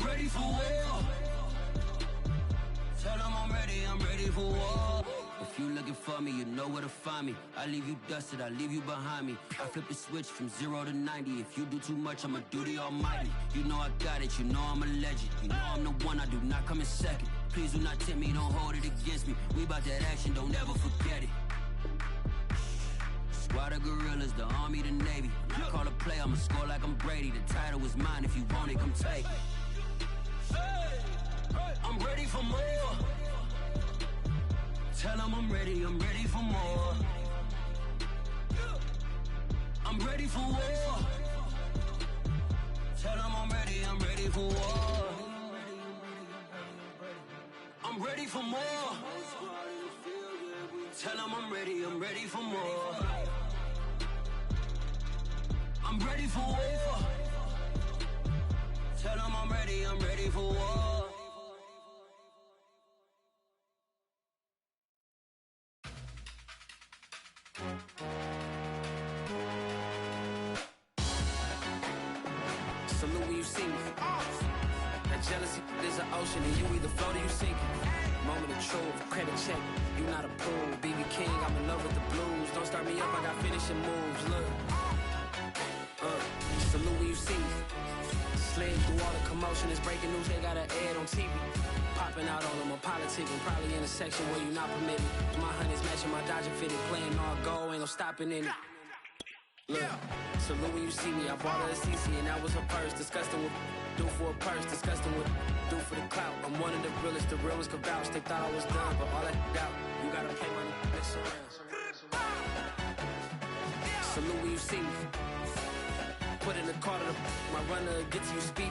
I'm ready for war. Tell them I'm ready for war. If you looking for me, you know where to find me. I leave you dusted, I leave you behind me. I flip the switch from 0 to 90. If you do too much, I'ma do the almighty. You know I got it, you know I'm a legend. You know I'm the one, I do not come in second. Please do not tempt me, don't hold it against me. We bout that action, don't ever forget it. Squad of gorillas, the army, the navy. When I call a play, I'ma score like I'm Brady. The title is mine, if you want it, come take it. I'm ready for more. Tell them I'm ready for more. I'm ready for war. Tell them I'm ready for war. I'm ready for more. Tell them I'm ready for more. I'm ready for war. Tell them I'm ready for war. Salute when you see me. That jealousy is an ocean, and you either float or you sink. Moment of truth, credit check. You not a fool. BB King, I'm in love with the blues. Don't start me up, I got finishing moves. Look. Salute when you see me. Slid through all the commotion. It's breaking news, they got an ad on TV. Popping out on them, I'm politicking. Probably in a section where you not permitted. My honey's matching my Dodger fitted. Playing all go, ain't no stopping in it. Look, salute when you see me. I bought her a CC and that was her purse. Disgusting with do for a purse. Disgusting with do for the clout. I'm one of the realest. The realest could vouch. They thought I was done, but all that doubt. You gotta pay money. Salute when you see me. Put in the car to my runner get to you speedy.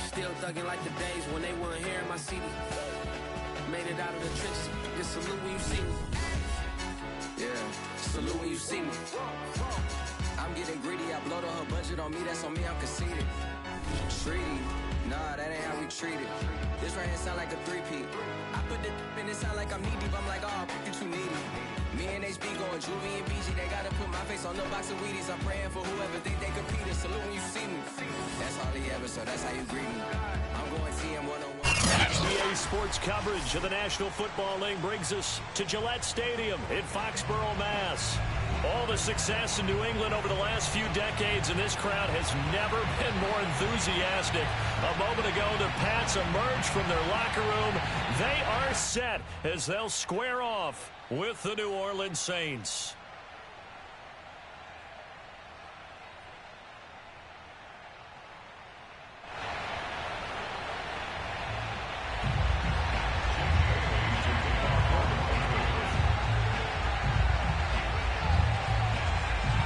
Still thugging like the days when they weren't here in my CD. Made it out of the trenches. Just salute when you see me. Yeah, salute when you see me. I'm getting greedy, I blowed her budget on me, that's on me, I'm conceited. Treaty, nah, that ain't how we treat it. This right here sound like a three-peat. I put the in it sound like I'm knee deep, I'm like, oh, you too needy. Me and HB going Juvie and BG, they gotta put my face on the box of Wheaties. I'm praying for whoever think they compete. Salute when you see me. That's all he ever, so that's how you greet me. I'm going TM 101. XBA Sports coverage of the National Football League brings us to Gillette Stadium in Foxborough, Mass. All the success in New England over the last few decades, and this crowd has never been more enthusiastic. A moment ago, the Pats emerged from their locker room. They are set as they'll square off with the New Orleans Saints.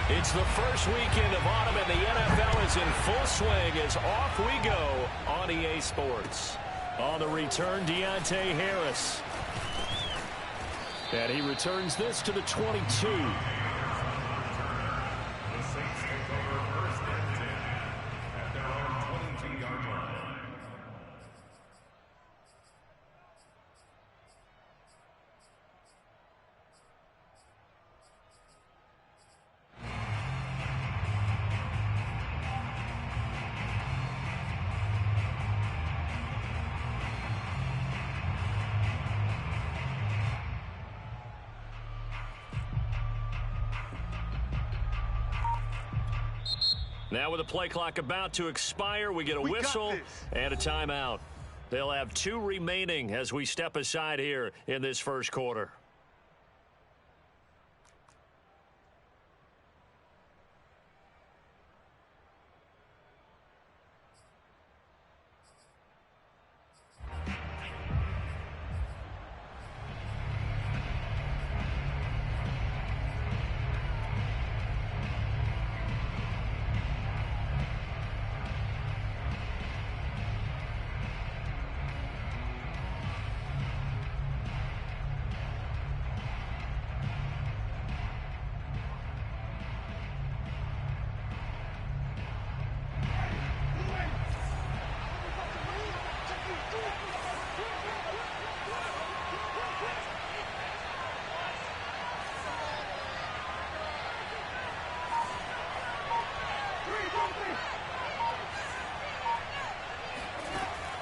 It's the first weekend of autumn, and the NFL is in full swing as off we go on EA Sports. On the return, Deontay Harris. And he returns this to the 22. Now with the play clock about to expire, we get a whistle and a timeout. They'll have 2 remaining as we step aside here in this first quarter.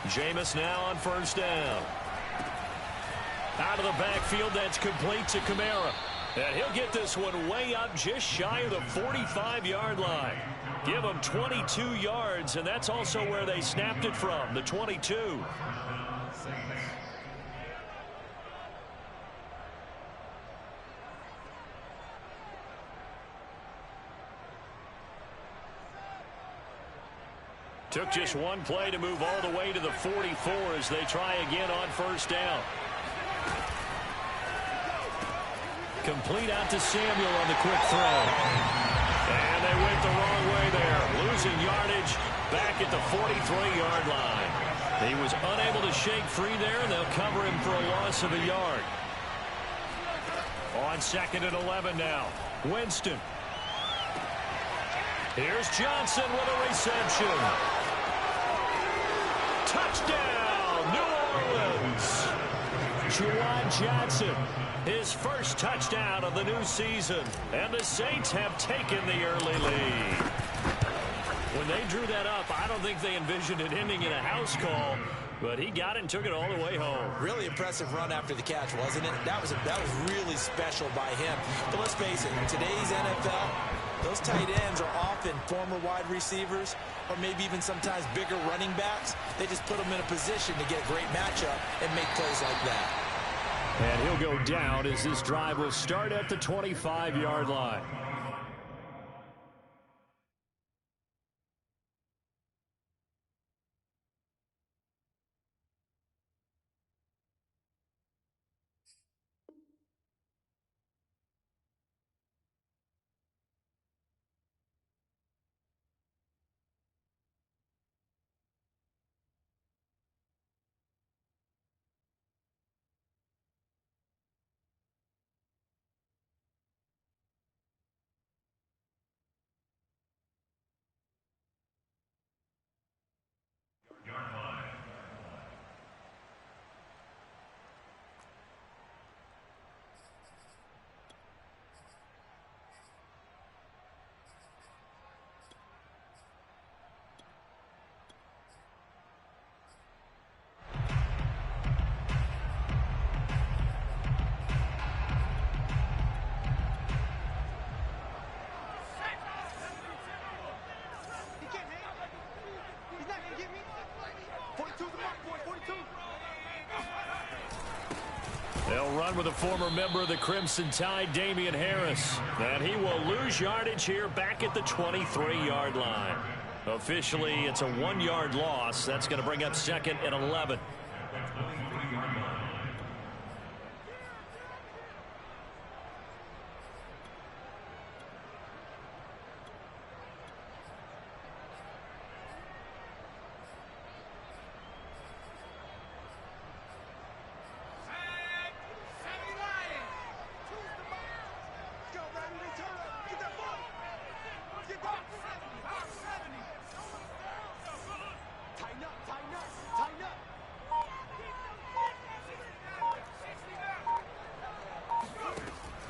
Jameis now on first down. Out of the backfield, that's complete to Kamara. And he'll get this one way up just shy of the 45-yard line. Give him 22 yards, and that's also where they snapped it from, the 22. Took just one play to move all the way to the 44 as they try again on first down. Complete out to Samuel on the quick throw. And they went the wrong way there. Losing yardage back at the 43-yard line. He was unable to shake free there, and they'll cover him for a loss of a yard. On 2nd and 11 now. Winston. Here's Johnson with a reception. Touchdown, New Orleans. Juwan Johnson, his first touchdown of the new season. And the Saints have taken the early lead. When they drew that up, I don't think they envisioned it ending in a house call. But he got it and took it all the way home. Really impressive run after the catch, wasn't it? That was really special by him. But let's face it, in today's NFL, those tight ends are often former wide receivers or maybe even sometimes bigger running backs. They just put them in a position to get a great matchup and make plays like that. And he'll go down as this drive will start at the 25-yard line. They'll run with a former member of the Crimson Tide, Damian Harris. And he will lose yardage here back at the 23-yard line. Officially, it's a 1-yard loss. That's going to bring up 2nd and 11.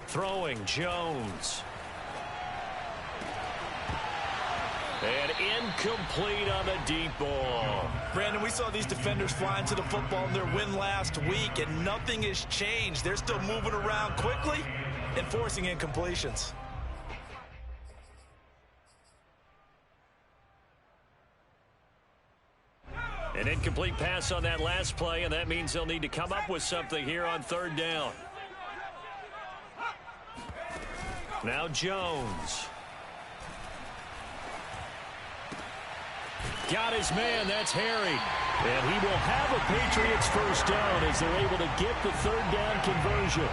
Throwing Jones. And incomplete on the deep ball. Brandon, we saw these defenders flying to the football in their win last week, and nothing has changed. They're still moving around quickly and forcing incompletions. An incomplete pass on that last play, and that means they'll need to come up with something here on 3rd down. Now Jones. Got his man, that's Harry. And he will have a Patriots first down as they're able to get the 3rd down conversion.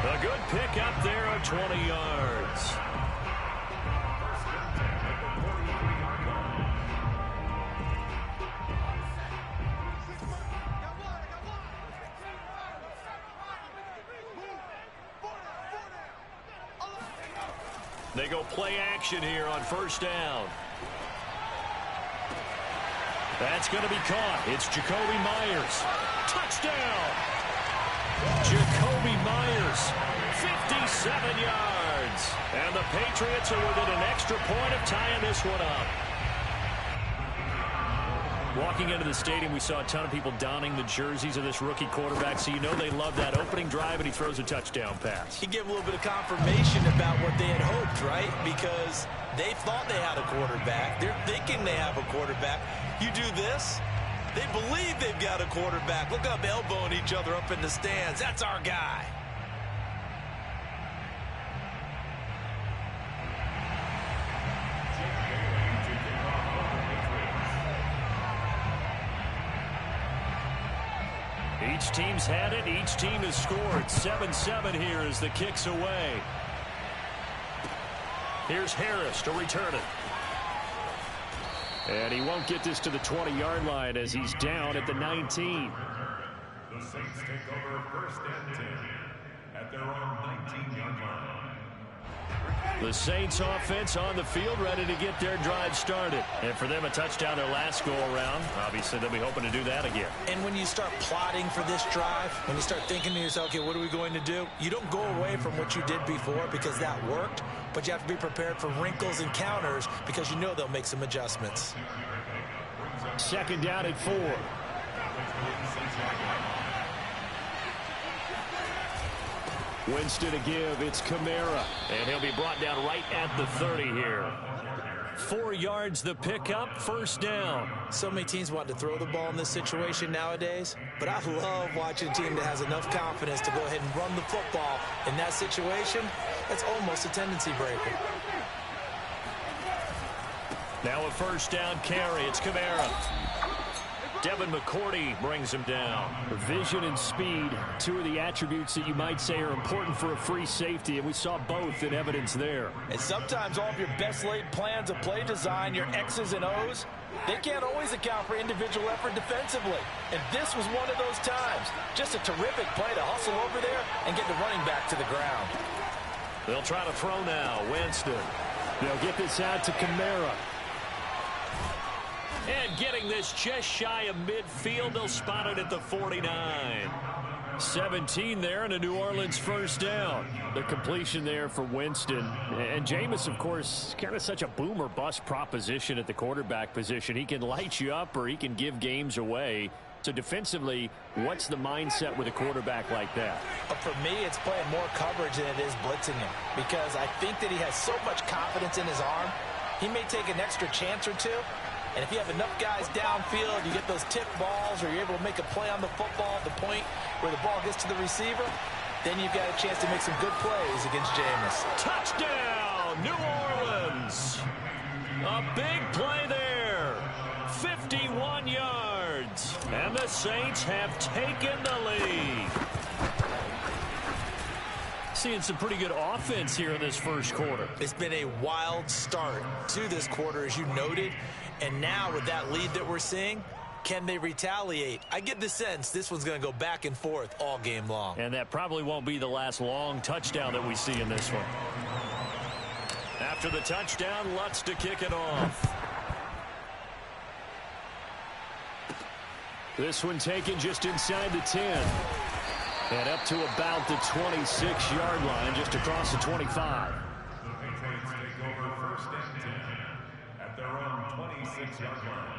A good pick up there of 20 yards. They go play action here on first down. That's going to be caught. It's Jakobi Meyers. Touchdown! Jakobi Meyers, 57 yards. And the Patriots are within an extra point of tying this one up. Walking into the stadium, we saw a ton of people donning the jerseys of this rookie quarterback, so you know they love that opening drive, and he throws a touchdown pass. He gave a little bit of confirmation about what they had hoped, right? Because they thought they had a quarterback. They're thinking they have a quarterback. You do this, they believe they've got a quarterback. Look up, elbowing each other up in the stands. That's our guy. Each team's had it. Each team has scored. 7-7 here as the kick's away. Here's Harris to return it. And he won't get this to the 20-yard line as he's down at the 19. The Saints take over 1st and 10 at their own 19-yard line. The Saints offense on the field, ready to get their drive started. And for them, a touchdown their last go-around. Obviously, they'll be hoping to do that again. And when you start plotting for this drive, when you start thinking to yourself, okay, what are we going to do? You don't go away from what you did before because that worked, but you have to be prepared for wrinkles and counters because you know they'll make some adjustments. 2nd down at 4. Winston to give. It's Kamara. And he'll be brought down right at the 30 here. 4 yards the pickup. 1st down. So many teams want to throw the ball in this situation nowadays, but I love watching a team that has enough confidence to go ahead and run the football in that situation. That's almost a tendency breaker. Now a 1st down carry. It's Kamara. Devin McCourty brings him down. Vision and speed, 2 of the attributes that you might say are important for a free safety, and we saw both in evidence there. And sometimes all of your best laid plans of play design, your X's and O's, they can't always account for individual effort defensively. And this was one of those times. Just a terrific play to hustle over there and get the running back to the ground. They'll try to throw now. Winston. They'll get this out to Kamara. And getting this just shy of midfield, they'll spot it at the 49. 17 there and a New Orleans 1st down. The completion there for Winston. And Jameis, of course, kind of such a boom or bust proposition at the quarterback position. He can light you up or he can give games away. So defensively, what's the mindset with a quarterback like that? For me, it's playing more coverage than it is blitzing him. Because I think that he has so much confidence in his arm, he may take an extra chance or two. And if you have enough guys downfield, you get those tip balls, or you're able to make a play on the football at the point where the ball gets to the receiver, then you've got a chance to make some good plays against Jameis. Touchdown, New Orleans. A big play there. 51 yards. And the Saints have taken the lead. Seeing some pretty good offense here in this 1st quarter. It's been a wild start to this quarter, as you noted. And now with that lead that we're seeing, can they retaliate? I get the sense this one's going to go back and forth all game long. And that probably won't be the last long touchdown that we see in this one. After the touchdown, Lutz to kick it off. This one taken just inside the 10. And up to about the 26-yard line, just across the 25. The Patriots take over 1st and 10 at their own 26-yard line.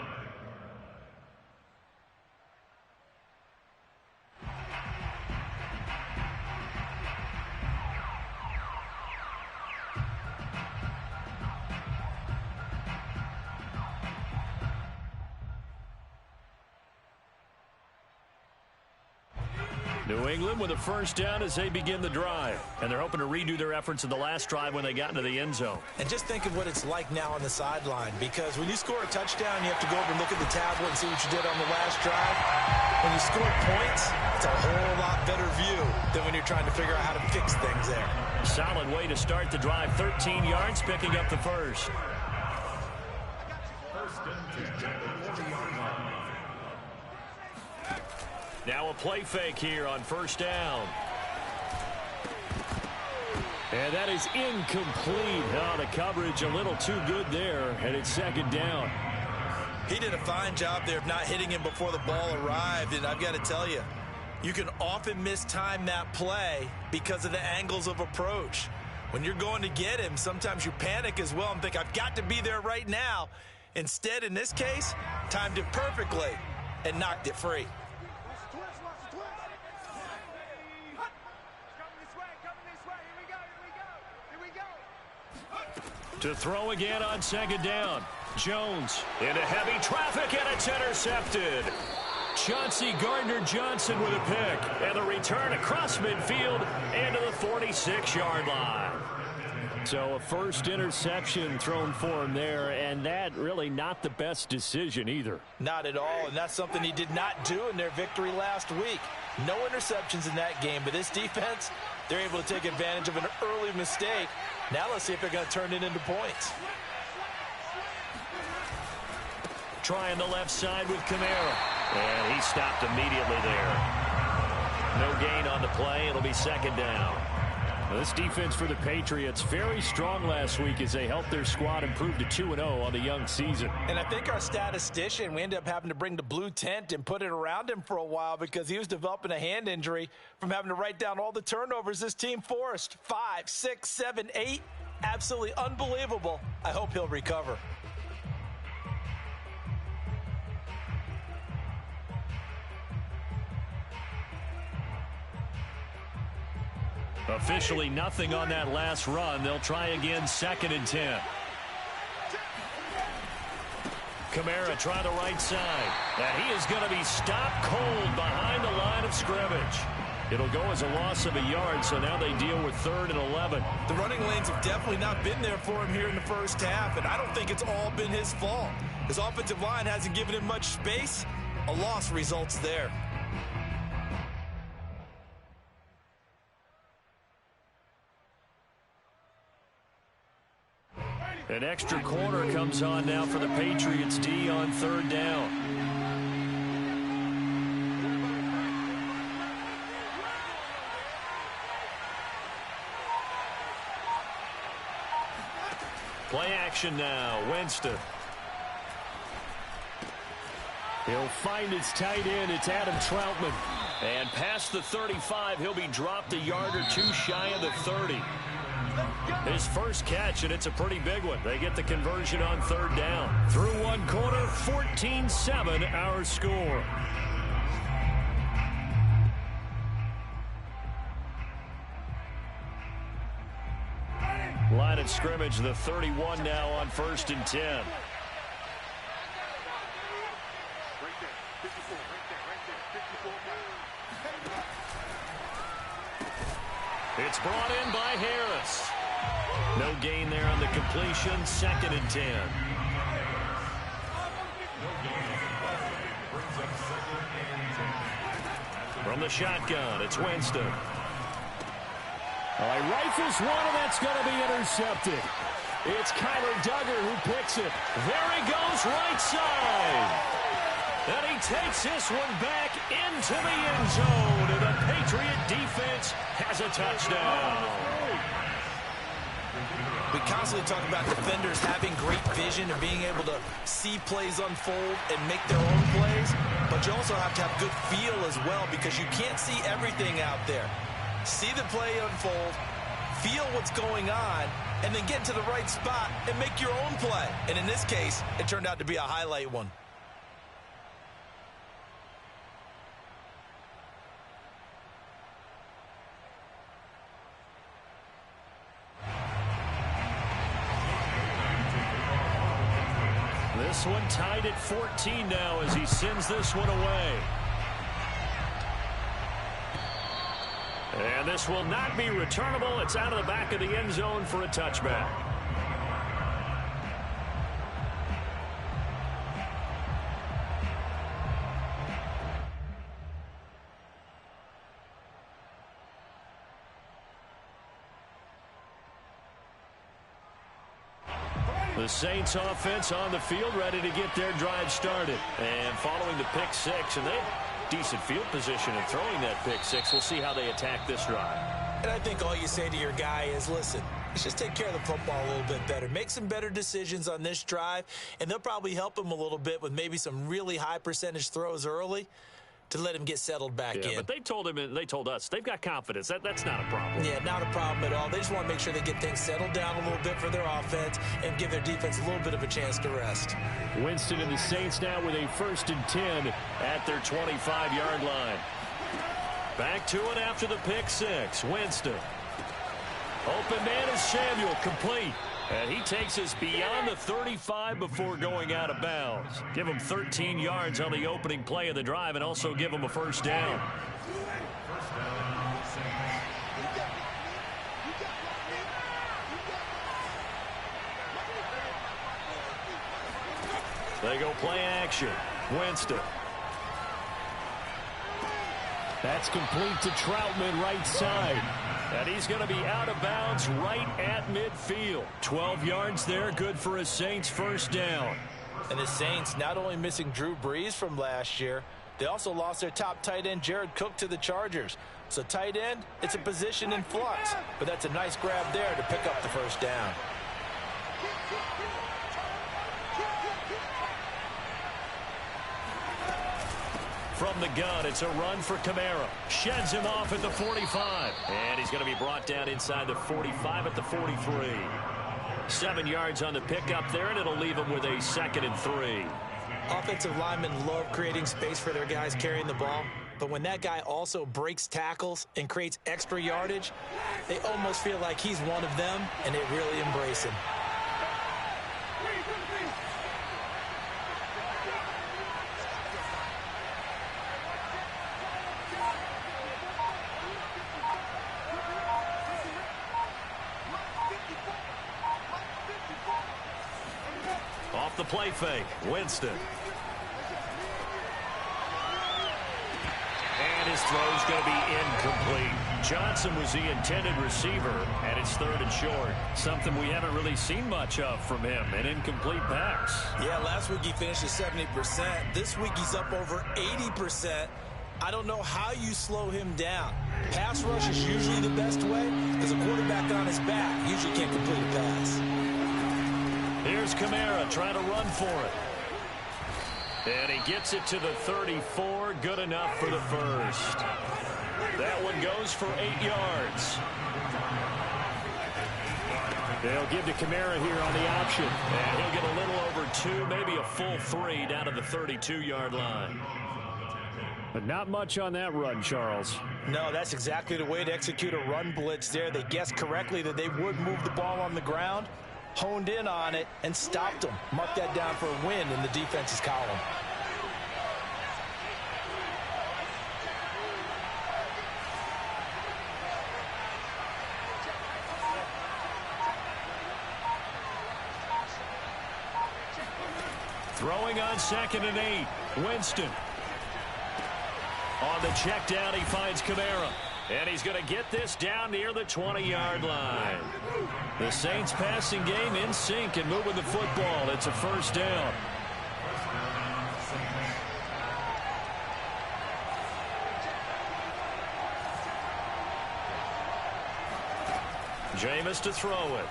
New England with a 1st down as they begin the drive. And they're hoping to redo their efforts in the last drive when they got into the end zone. And just think of what it's like now on the sideline, because when you score a touchdown, you have to go over and look at the tablet and see what you did on the last drive. When you score points, it's a whole lot better view than when you're trying to figure out how to fix things there. Solid way to start the drive. 13 yards, picking up the 1st. 1st and 10 at the 40-yard line. Now a play fake here on 1st down. And that is incomplete. Oh, the coverage a little too good there, and it's 2nd down. He did a fine job there of not hitting him before the ball arrived, and I've got to tell you, you can often mistime that play because of the angles of approach. When you're going to get him, sometimes you panic as well and think, I've got to be there right now. Instead, in this case, timed it perfectly, and knocked it free. To throw again on second down. Jones into heavy traffic, and it's intercepted. Chauncey Gardner-Johnson with a pick, and the return across midfield into the 46-yard line. So a first interception thrown for him there, and that really not the best decision either. Not at all, and that's something he did not do in their victory last week. No interceptions in that game, but this defense, they're able to take advantage of an early mistake. Now let's see if they're going to turn it into points. Trying the left side with Kamara, and he stopped immediately there. No gain on the play. It'll be second down. Now, this defense for the Patriots very strong last week as they helped their squad improve to 2-0 on the young season. And I think our statistician, we ended up having to bring the blue tent and put it around him for a while because he was developing a hand injury from having to write down all the turnovers this team forced. 5, 6, 7, 8. Absolutely unbelievable. I hope he'll recover. Officially nothing on that last run. They'll try again, second and 10. Kamara try the right side. And he is going to be stopped cold behind the line of scrimmage. It'll go as a loss of a yard, so now they deal with 3rd and 11. The running lanes have definitely not been there for him here in the first half, and I don't think it's all been his fault. His offensive line hasn't given him much space. A loss results there. An extra corner comes on now for the Patriots D on 3rd down. Play action now. Winston. He'll find his tight end. It's Adam Troutman. And past the 35, he'll be dropped a yard or two shy of the 30. His first catch, and it's a pretty big one. They get the conversion on 3rd down. Through one quarter, 14-7 our score. Line of scrimmage, the 31 now on 1st and 10. It's brought in by Harris. No gain there on the completion. 2nd and 10. From the shotgun, it's Winston. He rifles one, and that's going to be intercepted. It's Kyler Duggar who picks it. There he goes, right side. And he takes this one back into the end zone. And the Patriot defense has a touchdown. We constantly talk about defenders having great vision and being able to see plays unfold and make their own plays. But you also have to have good feel as well because you can't see everything out there. See the play unfold, feel what's going on, and then get to the right spot and make your own play. And in this case, it turned out to be a highlight one. This one tied at 14 now as he sends this one away. And this will not be returnable. It's out of the back of the end zone for a touchback. The Saints offense on the field ready to get their drive started. And following the pick six, and they have decent field position in throwing that pick six. We'll see how they attack this drive. And I think all you say to your guy is, listen, let's just take care of the football a little bit better. Make some better decisions on this drive, and they'll probably help him a little bit with maybe some really high percentage throws early. to let him get settled back in. But they told us they've got confidence. That's not a problem. Yeah, not a problem at all. They just want to make sure they get things settled down a little bit for their offense and give their defense a little bit of a chance to rest. Winston and the Saints now with a 1st and 10 at their 25-yard line. Back to it after the pick six. Winston. Open man is Samuel, complete. And he takes us beyond the 35 before going out of bounds. Give him 13 yards on the opening play of the drive and also give him a first down. They go play action. Winston. That's complete to Troutman, right side. And he's going to be out of bounds right at midfield. 12 yards there, good for a Saints first down. And the Saints not only missing Drew Brees from last year, they also lost their top tight end, Jared Cook, to the Chargers. So tight end, it's a position in flux. But that's a nice grab there to pick up the first down. From the gun, it's a run for Kamara. Sheds him off at the 45. And he's going to be brought down inside the 45 at the 43. 7 yards on the pickup there, and it'll leave him with a 2nd and 3. Offensive linemen love creating space for their guys carrying the ball. But when that guy also breaks tackles and creates extra yardage, they almost feel like he's one of them, and they really embrace him. Off the play fake, Winston. And his throw's going to be incomplete. Johnson was the intended receiver, and it's 3rd and short. Something we haven't really seen much of from him, an incomplete pass. Yeah, last week he finished at 70%. This week he's up over 80%. I don't know how you slow him down. Pass rush is usually the best way because a quarterback on his back usually can't complete a pass. Here's Kamara trying to run for it. And he gets it to the 34. Good enough for the first. That one goes for 8 yards. They'll give to Kamara here on the option. And he'll get a little over 2, maybe a full 3 down to the 32-yard line. But not much on that run, Charles. No, that's exactly the way to execute a run blitz there. They guessed correctly that they would move the ball on the ground, honed in on it, and stopped them. Mark that down for a win in the defense's column. Throwing on 2nd and 8. Winston. On the check down, he finds Kamara. And he's going to get this down near the 20-yard line. The Saints passing game in sync and moving the football. It's a first down. Jameis to throw it.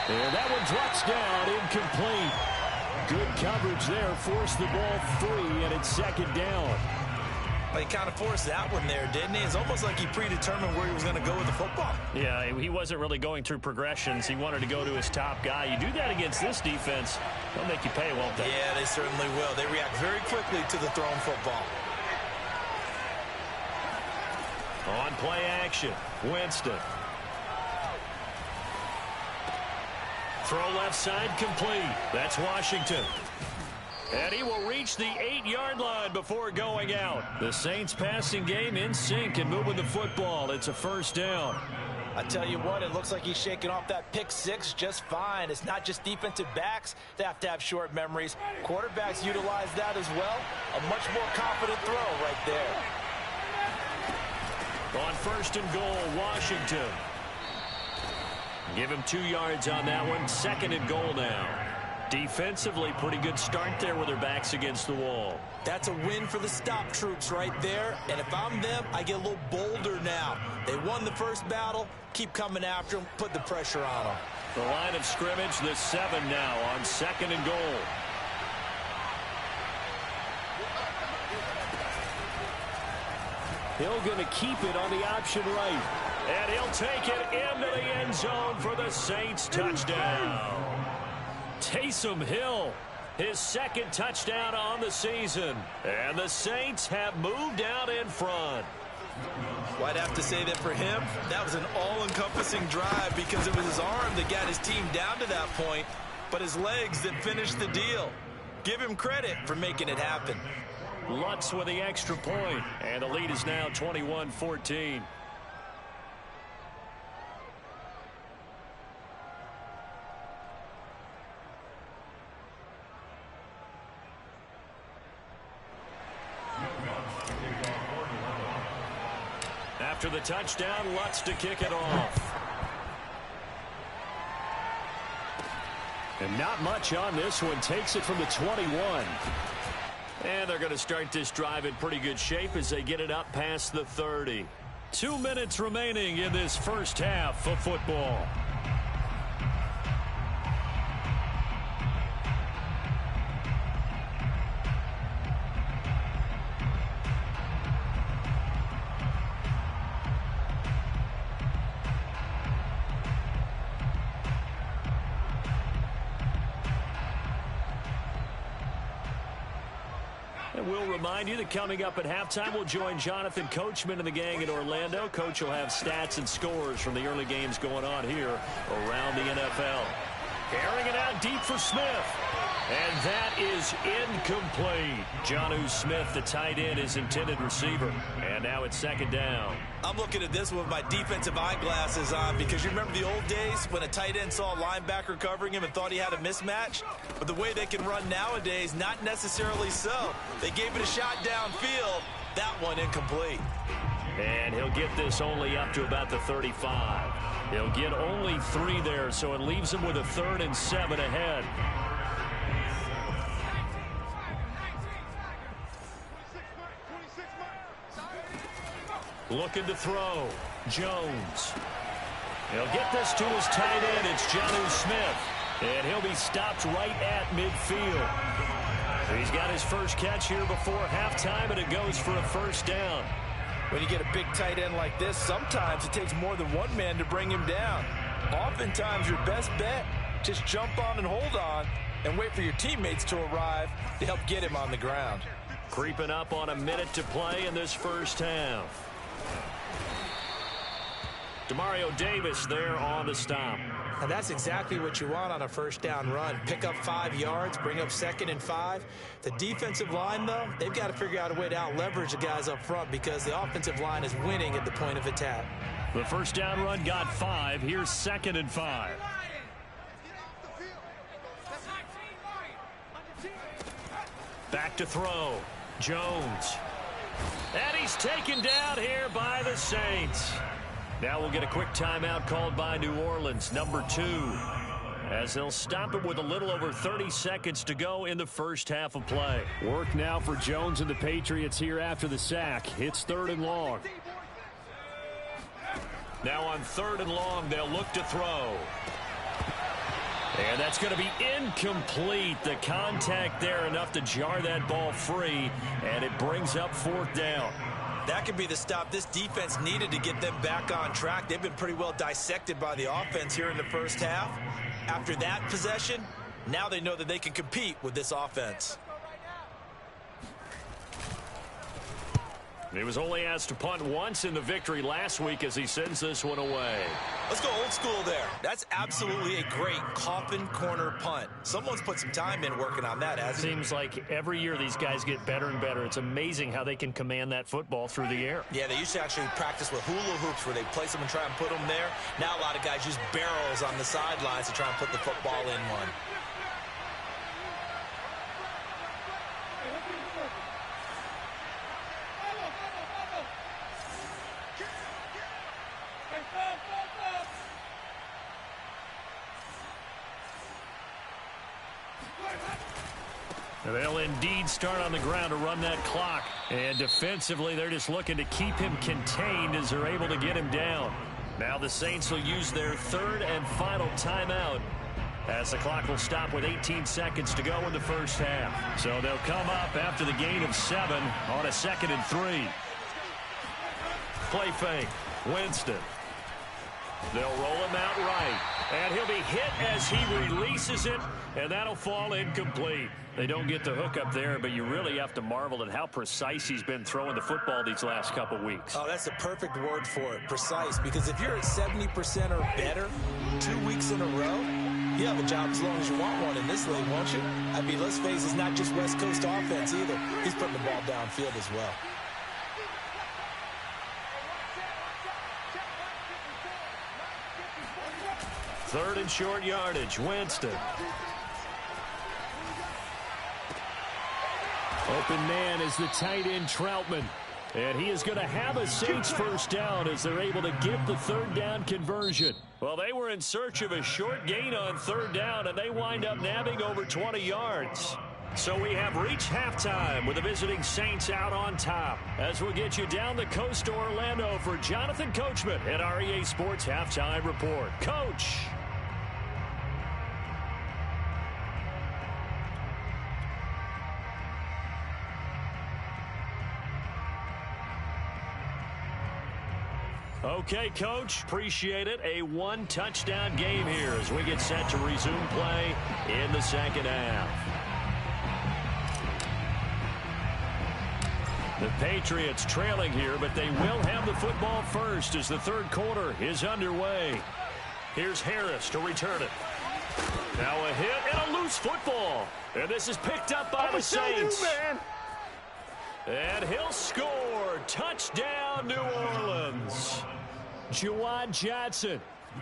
And that one drops down, incomplete. Good coverage there, forced the ball free, and it's 2nd down. Well, he kind of forced that one there, didn't he? It's almost like he predetermined where he was going to go with the football. Yeah, he wasn't really going through progressions. He wanted to go to his top guy. You do that against this defense, they'll make you pay, won't they? Yeah, they certainly will. They react very quickly to the thrown football. On play action, Winston. Throw left side complete. That's Washington. And he will reach the 8-yard line before going out. The Saints passing game in sync and moving the football. It's a first down. I tell you what, it looks like he's shaking off that pick six just fine. It's not just defensive backs that have to have short memories. Quarterbacks utilize that as well. A much more confident throw right there. On 1st and goal, Washington. Give him 2 yards on that one. 2nd and goal now. Defensively, pretty good start there with their backs against the wall. That's a win for the stop troops right there. And if I'm them, I get a little bolder now. They won the first battle. Keep coming after them. Put the pressure on them. The line of scrimmage, the 7 now on 2nd and goal. Hill going to keep it on the option right. And he'll take it into the end zone for the Saints touchdown. Taysom Hill, his second touchdown on the season. And the Saints have moved out in front. Well, I'd have to say that for him, that was an all-encompassing drive because it was his arm that got his team down to that point, but his legs that finished the deal. Give him credit for making it happen. Lutz with the extra point, and the lead is now 21-14. After the touchdown, Lutz to kick it off. And not much on this one. Takes it from the 21. And they're going to start this drive in pretty good shape as they get it up past the 30. 2 minutes remaining in this first half of football. We'll remind you that coming up at halftime, we'll join Jonathan Coachman and the gang in Orlando. Coach will have stats and scores from the early games going on here around the NFL. Carrying it out deep for Smith. And that is incomplete. Jonnu Smith, the tight end, his intended receiver. And now it's second down. I'm looking at this with my defensive eyeglasses on because you remember the old days when a tight end saw a linebacker covering him and thought he had a mismatch? But the way they can run nowadays, not necessarily so. They gave it a shot downfield. That one incomplete. And he'll get this only up to about the 35. He'll get only 3 there, so it leaves him with a 3rd and 7 ahead. Looking to throw. Jones. He'll get this to his tight end. It's Jonnu Smith. And he'll be stopped right at midfield. He's got his first catch here before halftime, and it goes for a first down. When you get a big tight end like this, sometimes it takes more than one man to bring him down. Oftentimes, your best bet, just jump on and hold on and wait for your teammates to arrive to help get him on the ground. Creeping up on a minute to play in this first half. Demario Davis there on the stop. And that's exactly what you want on a first down run. Pick up 5 yards, bring up 2nd and 5. The defensive line, though, they've got to figure out a way to out-leverage the guys up front because the offensive line is winning at the point of attack. The first down run got 5. Here's 2nd and 5. Back to throw. Jones. And he's taken down here by the Saints. Now we'll get a quick timeout called by New Orleans, number 2, as they'll stop it with a little over 30 seconds to go in the first half of play. Work now for Jones and the Patriots here after the sack. It's 3rd and long. Now on 3rd and long, they'll look to throw. And that's going to be incomplete. The contact there enough to jar that ball free, and it brings up 4th down. That could be the stop this defense needed to get them back on track. They've been pretty well dissected by the offense here in the first half. After that possession, now they know that they can compete with this offense. He was only asked to punt once in the victory last week as he sends this one away. Let's go old school there. That's absolutely a great coffin corner punt. Someone's put some time in working on that, hasn't he? Seems like every year these guys get better and better. It's amazing how they can command that football through the air. Yeah, they used to actually practice with hula hoops where they place them and try and put them there. Now a lot of guys use barrels on the sidelines to try and put the football in one. They'll indeed start on the ground to run that clock. And defensively, they're just looking to keep him contained as they're able to get him down. Now the Saints will use their 3rd and final timeout as the clock will stop with 18 seconds to go in the first half. So they'll come up after the gain of 7 on a 2nd and 3. play fake. Winston. They'll roll him out right. And he'll be hit as he releases it, and that'll fall incomplete. They don't get the hook up there, but you really have to marvel at how precise he's been throwing the football these last couple weeks. Oh, that's the perfect word for it, precise, because if you're at 70% or better 2 weeks in a row, you have a job as long as you want one in this league, won't you? I mean, let's face it, it's not just West Coast offense either. He's putting the ball downfield as well. Third and short yardage, Winston. Open man is the tight end, Troutman. And he is going to have a Saints first down as they're able to get the third down conversion. Well, they were in search of a short gain on third down, and they wind up nabbing over 20 yards. So we have reached halftime with the visiting Saints out on top. As we'll get you down the coast to Orlando for Jonathan Coachman at our EA Sports Halftime Report. Coach. Okay, Coach, appreciate it. A one-touchdown game here as we get set to resume play in the second half. The Patriots trailing here, but they will have the football first as the third quarter is underway. Here's Harris to return it. Now a hit and a loose football. And this is picked up by the Saints. And he'll score. Touchdown, New Orleans. Juwan Johnson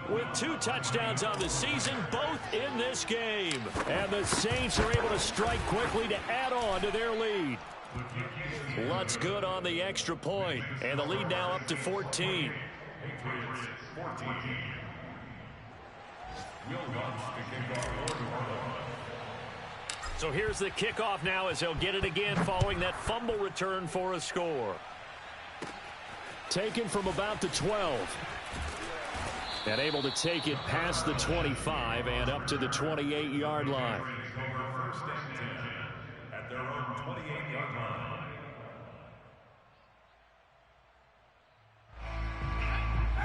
with 2 touchdowns on the season, both in this game. And the Saints are able to strike quickly to add on to their lead. Lutz good on the extra point, and the lead now up to 14. So here's the kickoff now as they'll get it again following that fumble return for a score. Taken from about the 12. And able to take it past the 25 and up to the 28-yard line. First and 10 at their own 28-yard line.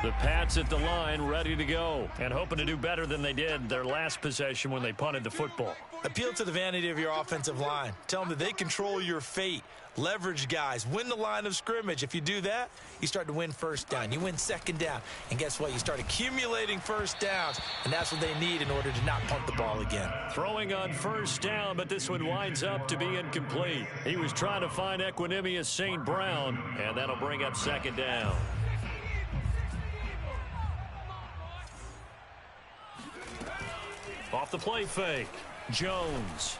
The Pats at the line, ready to go, and hoping to do better than they did their last possession when they punted the football. Appeal to the vanity of your offensive line. Tell them that they control your fate. Leverage guys. Win the line of scrimmage. If you do that, you start to win first down. You win second down. And guess what? You start accumulating first downs, and that's what they need in order to not punt the ball again. Throwing on first down, but this one winds up to be incomplete. He was trying to find Equanimeous St. Brown, and that'll bring up second down. Off the play fake, Jones.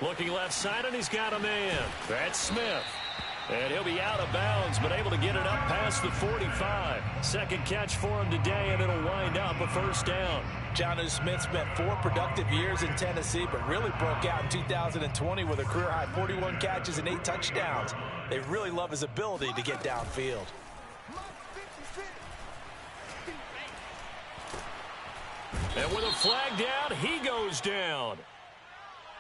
Looking left side, and he's got a man. That's Smith. And he'll be out of bounds, but able to get it up past the 45. Second catch for him today, and it'll wind up a first down. Jonnu Smith spent 4 productive years in Tennessee, but really broke out in 2020 with a career-high 41 catches and 8 touchdowns. They really love his ability to get downfield. And with a flag down, he goes down.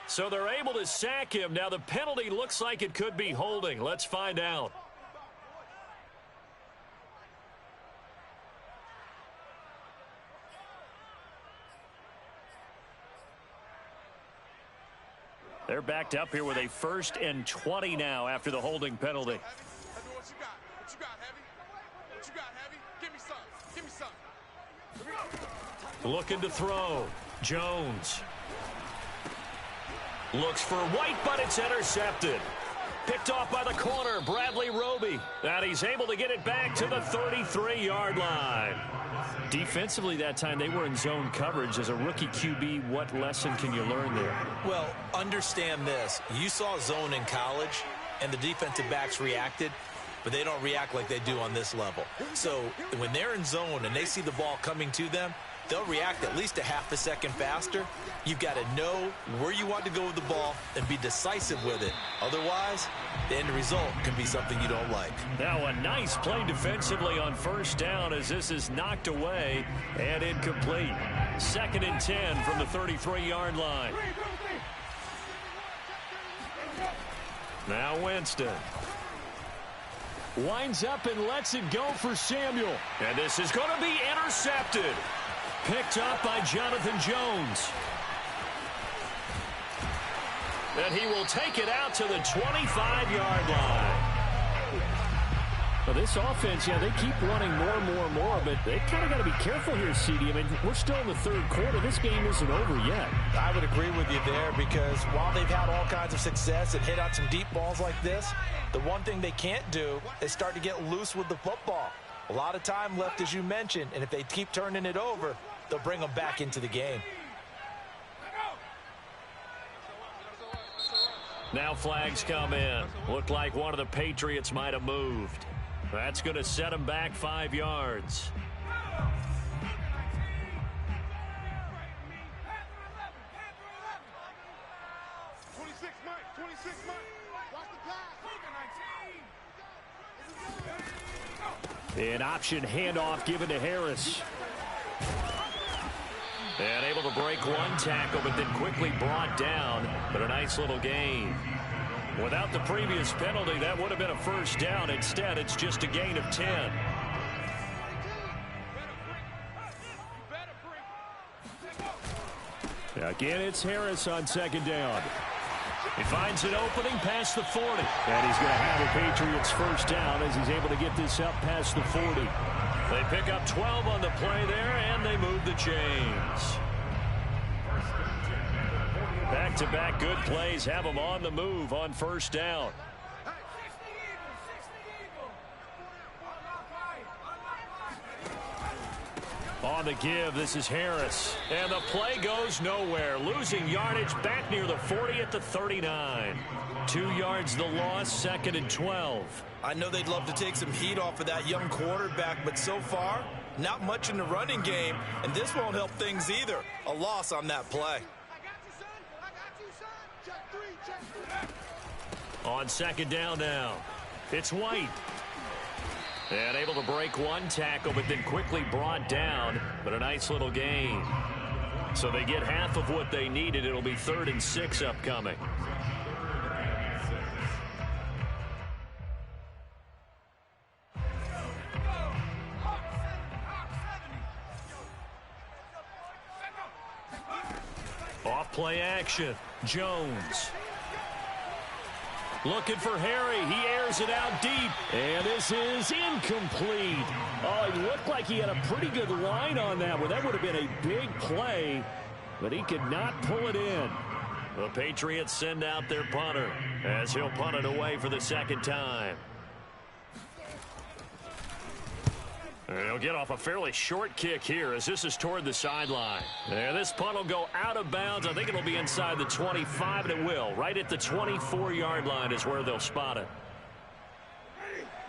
So they're able to sack him. Now the penalty looks like it could be holding. Let's find out. They're backed up here with a 1st and 20 now after the holding penalty. Looking to throw. Jones. Looks for White, but it's intercepted. Picked off by the corner, Bradley Roby. And he's able to get it back to the 33-yard line. Defensively that time, they were in zone coverage. As a rookie QB, what lesson can you learn there? Well, understand this. You saw zone in college, and the defensive backs reacted, but they don't react like they do on this level. So when they're in zone and they see the ball coming to them, they'll react at least a half a second faster. You've got to know where you want to go with the ball and be decisive with it. Otherwise, the end result can be something you don't like. Now a nice play defensively on first down as this is knocked away and incomplete. 2nd and 10 from the 33-yard line. Now Winston. Winds up and lets it go for Samuel. And this is going to be intercepted. Picked up by Jonathan Jones. And he will take it out to the 25-yard line. Well, this offense, they keep running more and more, but they kind of got to be careful here, CD. I mean, we're still in the third quarter. This game isn't over yet. I would agree with you there because while they've had all kinds of success and hit out some deep balls like this, the one thing they can't do is start to get loose with the football. A lot of time left, as you mentioned, and if they keep turning it over, they'll bring them back into the game. Now flags come in. Looked like one of the Patriots might have moved. That's going to set them back 5 yards. An option handoff given to Harris. And able to break one tackle, but then quickly brought down. But a nice little gain. Without the previous penalty, that would have been a first down. Instead, it's just a gain of 10. Again, it's Harris on second down. He finds an opening past the 40. And he's going to have the Patriots first down as he's able to get this up past the 40. They pick up 12 on the play there, and they move the chains. Back-to-back good plays have them on the move on first down. On the give, this is Harris. And the play goes nowhere. Losing yardage back near the 40 at the 39. 2 yards the loss, 2nd and 12. I know they'd love to take some heat off of that young quarterback, but so far, not much in the running game, and this won't help things either. A loss on that play. On second down now, it's White. And able to break one tackle, but then quickly brought down. But a nice little gain. So they get half of what they needed. It'll be 3rd and 6 upcoming. Off play action. Jones. Looking for Harry. He airs it out deep. And this is incomplete. Oh, it looked like he had a pretty good line on that one. That would have been a big play, but he could not pull it in. The Patriots send out their punter as he'll punt it away for the second time. And he'll get off a fairly short kick here as this is toward the sideline. And this punt will go out of bounds. I think it'll be inside the 25, and it will. Right at the 24-yard line is where they'll spot it.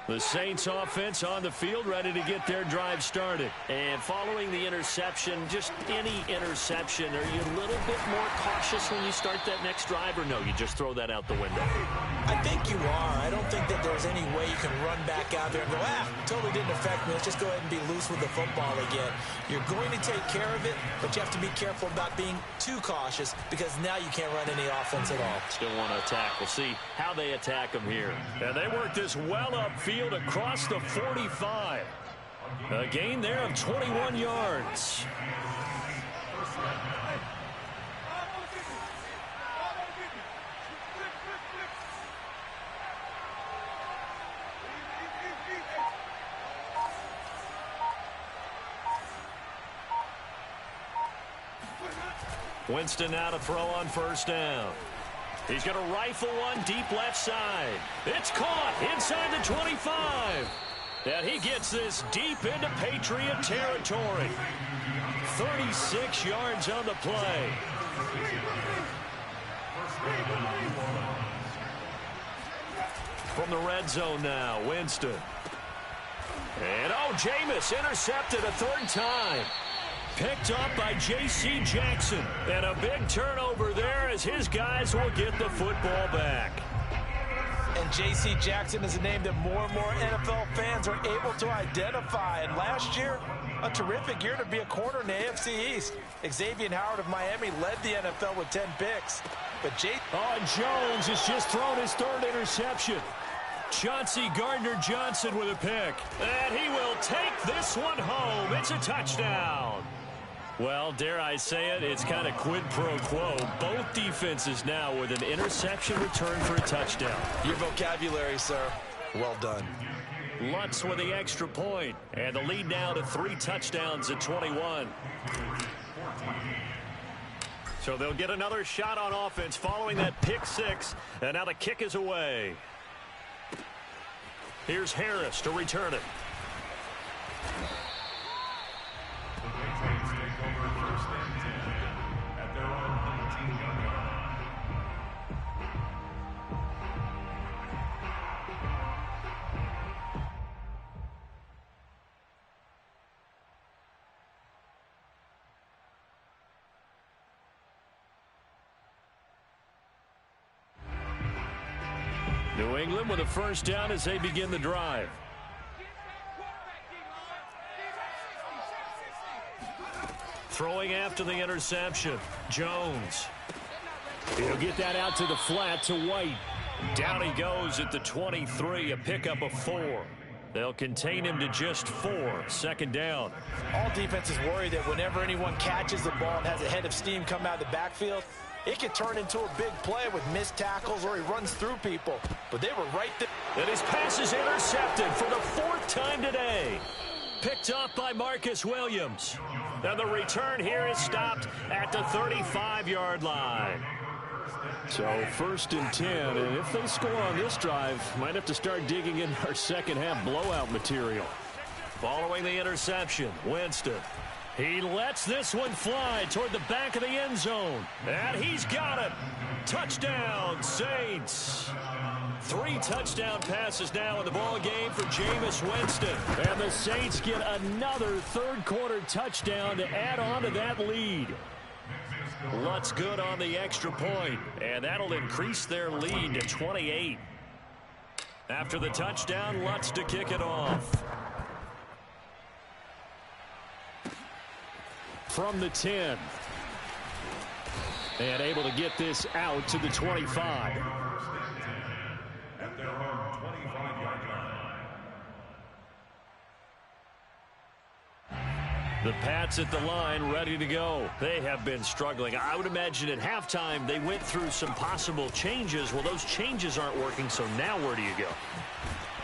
The Saints offense on the field, ready to get their drive started. And following the interception, just any interception, are you a little bit more cautious when you start that next drive, or no, you just throw that out the window? I think you are. I don't think that there's any way you can run back out there and go, totally didn't affect me. Let's just go ahead and be loose with the football again. You're going to take care of it, but you have to be careful about being too cautious because now you can't run any offense at all. Still want to attack. We'll see how they attack them here. And they work this well upfield across the 45. A gain there of 21 yards. Winston now to throw on first down. He's going to rifle one deep left side. It's caught inside the 25. And he gets this deep into Patriot territory. 36 yards on the play. From the red zone now, Winston. And Jameis intercepted a 3rd time. Picked up by J.C. Jackson. And a big turnover there as his guys will get the football back. And J.C. Jackson is a name that more and more NFL fans are able to identify. And last year, a terrific year to be a corner in the AFC East. Xavier Howard of Miami led the NFL with 10 picks. But Jones has just thrown his 3rd interception. Chauncey Gardner-Johnson with a pick. And he will take this one home. It's a touchdown. Well, dare I say it, it's kind of quid pro quo. Both defenses now with an interception return for a touchdown. Your vocabulary, sir. Well done. Lutz with the extra point. And the lead now to 3 touchdowns at 21. So they'll get another shot on offense following that pick 6. And now the kick is away. Here's Harris to return it. The Patriots take over 1st and 10 at their own 19-yard line. New England with a first down as they begin the drive. Throwing after the interception, Jones. He'll get that out to the flat to White. Down he goes at the 23, a pickup of 4. They'll contain him to just 4. Second down. All defenses worry that whenever anyone catches the ball and has a head of steam come out of the backfield, it can turn into a big play with missed tackles or he runs through people. But they were right there. And his pass is intercepted for the 4th time today. Picked off by Marcus Williams. And the return here is stopped at the 35-yard line. So 1st and 10, and if they score on this drive, might have to start digging in our second half blowout material. Following the interception, Winston. He lets this one fly toward the back of the end zone. And he's got it. Touchdown, Saints. 3 touchdown passes now in the ball game for Jameis Winston. And the Saints get another 3rd quarter touchdown to add on to that lead. Lutz good on the extra point, and that'll increase their lead to 28. After the touchdown, Lutz to kick it off. From the 10. And able to get this out to the 25. At their own 25-yard line. The Pats at the line, ready to go. They have been struggling. I would imagine at halftime they went through some possible changes. Well, those changes aren't working, so now where do you go?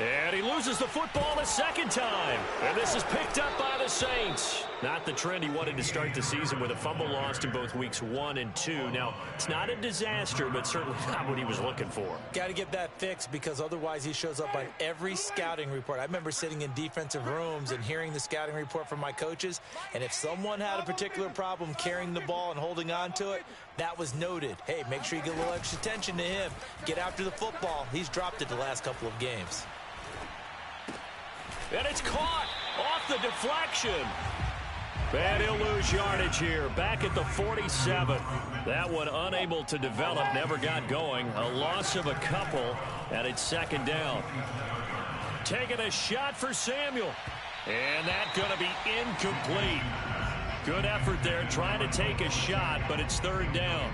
And he loses the football a 2nd time. And this is picked up by the Saints. Not the trend he wanted to start the season with a fumble lost in both weeks 1 and 2. Now, it's not a disaster, but certainly not what he was looking for. Got to get that fixed because otherwise he shows up on every scouting report. I remember sitting in defensive rooms and hearing the scouting report from my coaches, and if someone had a particular problem carrying the ball and holding on to it, that was noted. Hey, make sure you get a little extra attention to him. Get after the football. He's dropped it the last couple of games. And it's caught off the deflection. And he'll lose yardage here. Back at the 47. That one unable to develop, never got going. A loss of a couple, and it's 2nd down. Taking a shot for Samuel. And that's going to be incomplete. Good effort there trying to take a shot, but it's 3rd down.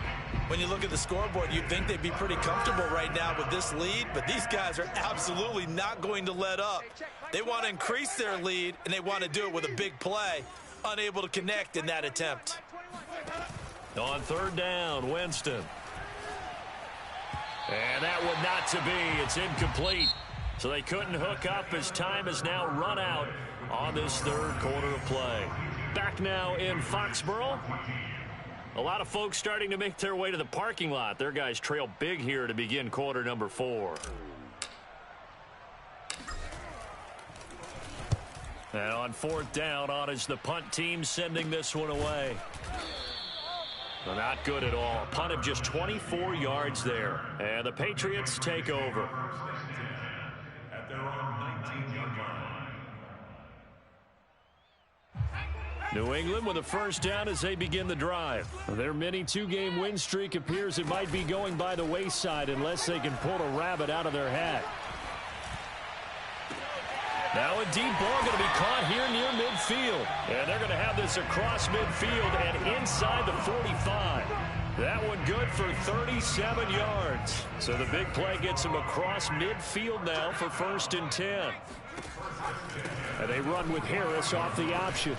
When you look at the scoreboard, you'd think they'd be pretty comfortable right now with this lead, but these guys are absolutely not going to let up. They want to increase their lead, and they want to do it with a big play. Unable to connect in that attempt. On 3rd down, Winston. And that one not to be. It's incomplete. So they couldn't hook up as time has now run out on this 3rd quarter of play. Back now in Foxborough. A lot of folks starting to make their way to the parking lot. Their guys trail big here to begin quarter number 4. And on 4th down, on is the punt team sending this one away. Well, not good at all. A punt of just 24 yards there. And the Patriots take over. At their own 19-yard line. New England with a first down as they begin the drive. Their mini 2-game win streak appears it might be going by the wayside unless they can pull a rabbit out of their hat. Now a deep ball going to be caught here near midfield. And they're going to have this across midfield and inside the 45. That one good for 37 yards. So the big play gets him across midfield now for 1st and 10. And they run with Harris off the option.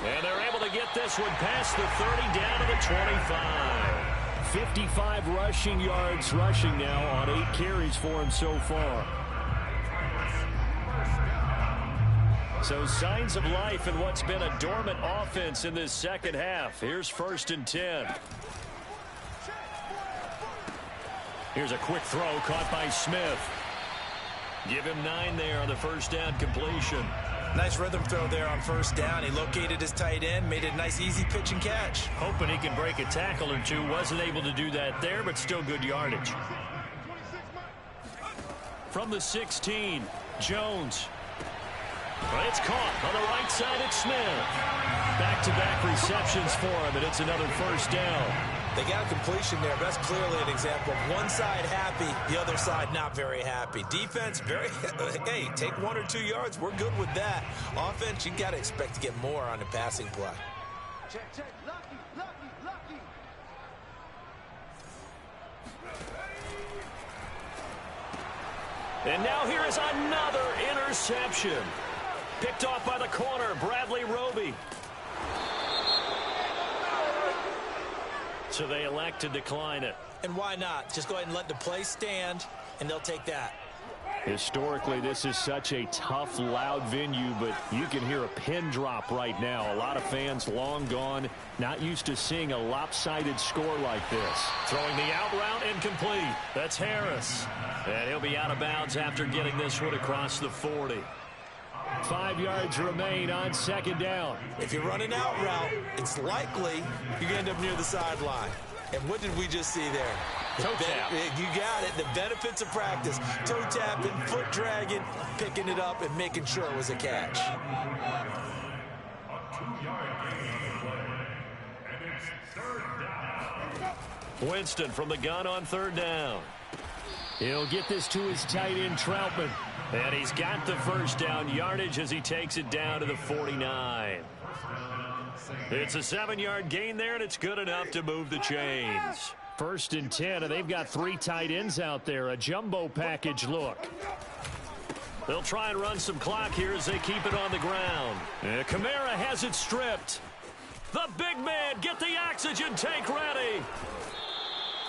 And they're able to get this one past the 30 down to the 25. 55 rushing yards rushing now on 8 carries for him so far. So signs of life in what's been a dormant offense in this second half. Here's 1st and 10. Here's a quick throw caught by Smith. Give him 9 there on the first down completion. Nice rhythm throw there on 1st down. He located his tight end, made it a nice easy pitch and catch. Hoping he can break a tackle or two. Wasn't able to do that there, but still good yardage. From the 16, Jones. Well, it's caught on the right side at Smith. Back-to-back receptions for him, and it's another 1st down. They got a completion there, but that's clearly an example of one side happy, the other side not very happy. Defense, hey, take 1 or 2 yards. We're good with that. Offense, you got to expect to get more on the passing play. Check, lucky. And now here is another interception. Picked off by the corner, Bradley Roby. So they elect to decline it. And why not? Just go ahead and let the play stand, and they'll take that. Historically, this is such a tough, loud venue, but you can hear a pin drop right now. A lot of fans long gone, not used to seeing a lopsided score like this. Throwing the out route incomplete. That's Harris. And he'll be out of bounds after getting this one across the 40. 5 yards remain on 2nd down. If you run an out route, it's likely you're going to end up near the sideline. And what did we just see there? Toe tap. You got it. The benefits of practice. Toe tapping, foot dragging, picking it up, and making sure it was a catch. A 2-yard gain play. And it's 3rd down. Winston from the gun on 3rd down. He'll get this to his tight end, Troutman. And he's got the 1st down yardage as he takes it down to the 49. It's a 7-yard gain there, and it's good enough to move the chains. 1st and 10, and they've got 3 tight ends out there. A jumbo package look. They'll try and run some clock here as they keep it on the ground. And Kamara has it stripped. The big man, get the oxygen tank ready.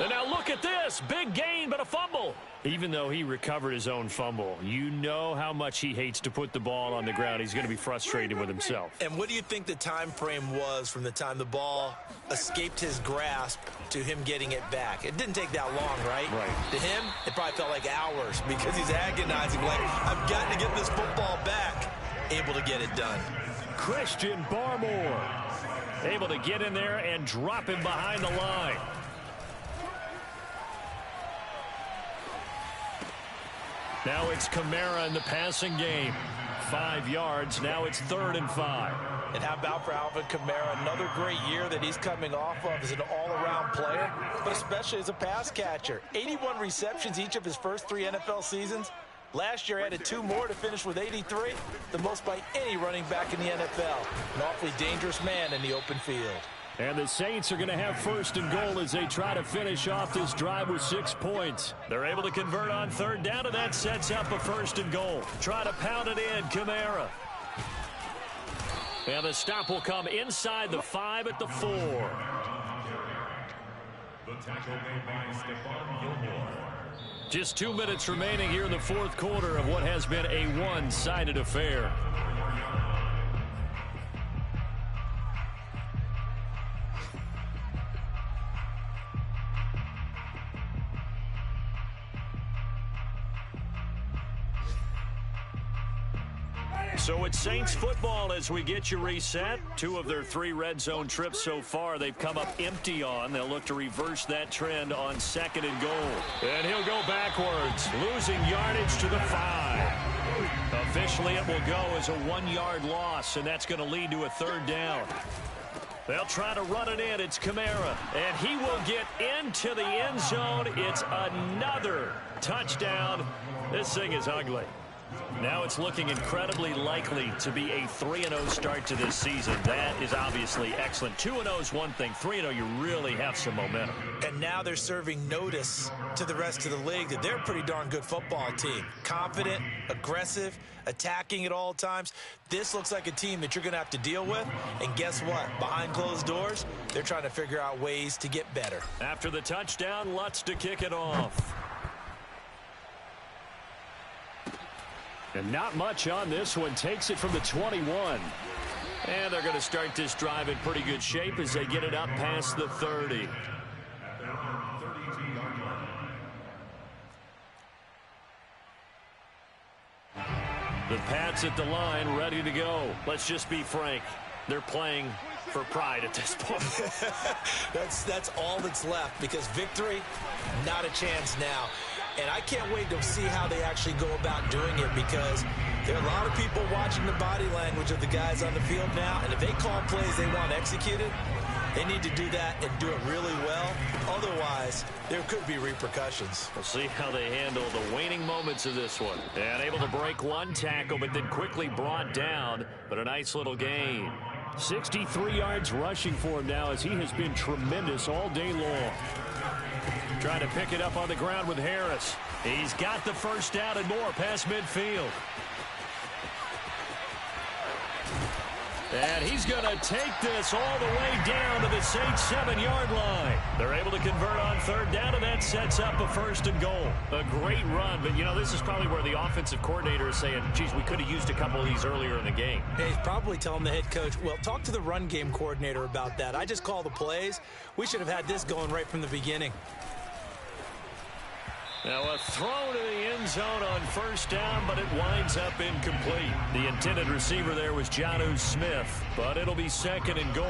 And now look at this. Big gain, but a fumble. Even though he recovered his own fumble, you know how much he hates to put the ball on the ground. He's going to be frustrated with himself. And what do you think the time frame was from the time the ball escaped his grasp to him getting it back? It didn't take that long, right? Right. To him, it probably felt like hours because he's agonizing, like, I've got to get this football back. Able to get it done. Christian Barmore able to get in there and drop him behind the line. Now it's Kamara in the passing game. 5 yards. Now it's 3rd and 5. And how about for Alvin Kamara? Another great year that he's coming off of as an all-around player, but especially as a pass catcher. 81 receptions each of his first 3 NFL seasons. Last year added 2 more to finish with 83, the most by any running back in the NFL. An awfully dangerous man in the open field. And the Saints are going to have 1st and goal as they try to finish off this drive with 6 points. They're able to convert on 3rd down, and that sets up a 1st and goal. Try to pound it in, Kamara. And the stop will come inside the 5 at the 4. The tackle made by Stephon Gilmore. Just 2 minutes remaining here in the 4th quarter of what has been a one-sided affair. So it's Saints football as we get you reset. 2 of their 3 red zone trips so far they've come up empty on. They'll look to reverse that trend on 2nd and goal. And he'll go backwards, losing yardage to the 5. Officially it will go as a 1-yard loss, and that's going to lead to a 3rd down. They'll try to run it in. It's Kamara, and he will get into the end zone. It's another touchdown. This thing is ugly. Now it's looking incredibly likely to be a 3-0 start to this season. That is obviously excellent. 2-0 is one thing. 3-0, you really have some momentum. And now they're serving notice to the rest of the league that they're a pretty darn good football team. Confident, aggressive, attacking at all times. This looks like a team that you're going to have to deal with. And guess what? Behind closed doors, they're trying to figure out ways to get better. After the touchdown, Lutz to kick it off. And not much on this one. Takes it from the 21. And they're going to start this drive in pretty good shape as they get it up past the 30. The Pats at the line, ready to go. Let's just be frank. They're playing for pride at this point. That's all that's left, because victory, not a chance now. And I can't wait to see how they actually go about doing it, because there are a lot of people watching the body language of the guys on the field now, and if they call plays they want executed, they need to do that and do it really well. Otherwise, there could be repercussions. We'll see how they handle the waning moments of this one. And able to break one tackle, but then quickly brought down, but a nice little gain. 63 yards rushing for him now, as he has been tremendous all day long. Trying to pick it up on the ground with Harris. He's got the first down and more past midfield. And he's going to take this all the way down to the Saints 7-yard line. They're able to convert on third down, and that sets up a 1st and goal. A great run, but, you know, this is probably where the offensive coordinator is saying, geez, we could have used a couple of these earlier in the game. Yeah, he's probably telling the head coach, well, talk to the run game coordinator about that. I just call the plays. We should have had this going right from the beginning. Now a throw to the end zone on first down, but it winds up incomplete. The intended receiver there was Jonnu Smith, but it'll be 2nd and goal.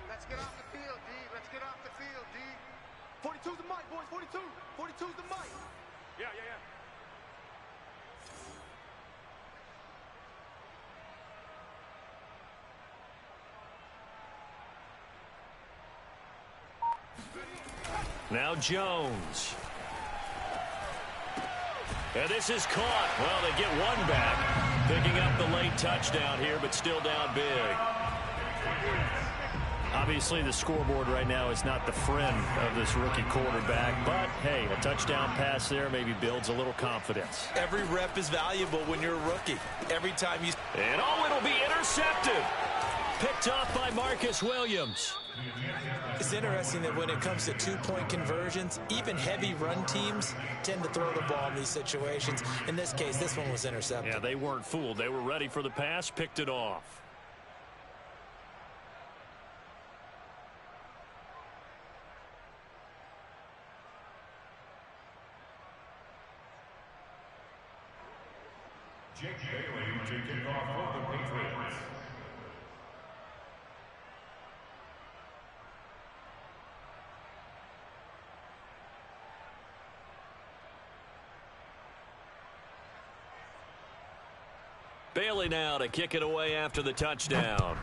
Let's get off the field, D. Let's get off the field, D. 42's the mic, boys. 42. 42's the mic. Yeah. Now Jones. And this is caught. Well, they get one back. Picking up the late touchdown here, but still down big. Obviously, the scoreboard right now is not the friend of this rookie quarterback. But, hey, a touchdown pass there maybe builds a little confidence. Every rep is valuable when you're a rookie. Every time you... And, oh, it'll be intercepted. Picked off by Marcus Williams. It's interesting that when it comes to two-point conversions, even heavy run teams tend to throw the ball in these situations. In this case, this one was intercepted. Yeah, they weren't fooled. They were ready for the pass, picked it off. Jake Bailey to kick off for the Patriots. Bailey now to kick it away after the touchdown.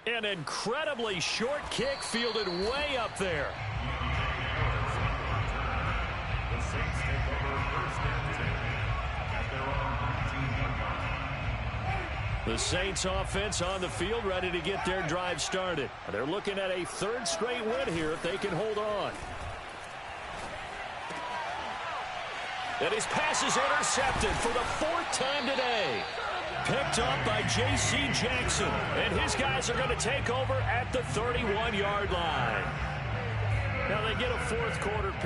An incredibly short kick fielded way up there. The Saints take over 1st and 10 at their own 19-yard line. The Saints offense on the field, ready to get their drive started. They're looking at a 3rd straight win here if they can hold on. And his pass is intercepted for the 4th time today. Picked up by J.C. Jackson. And his guys are going to take over at the 31-yard line. Now they get a 4th quarter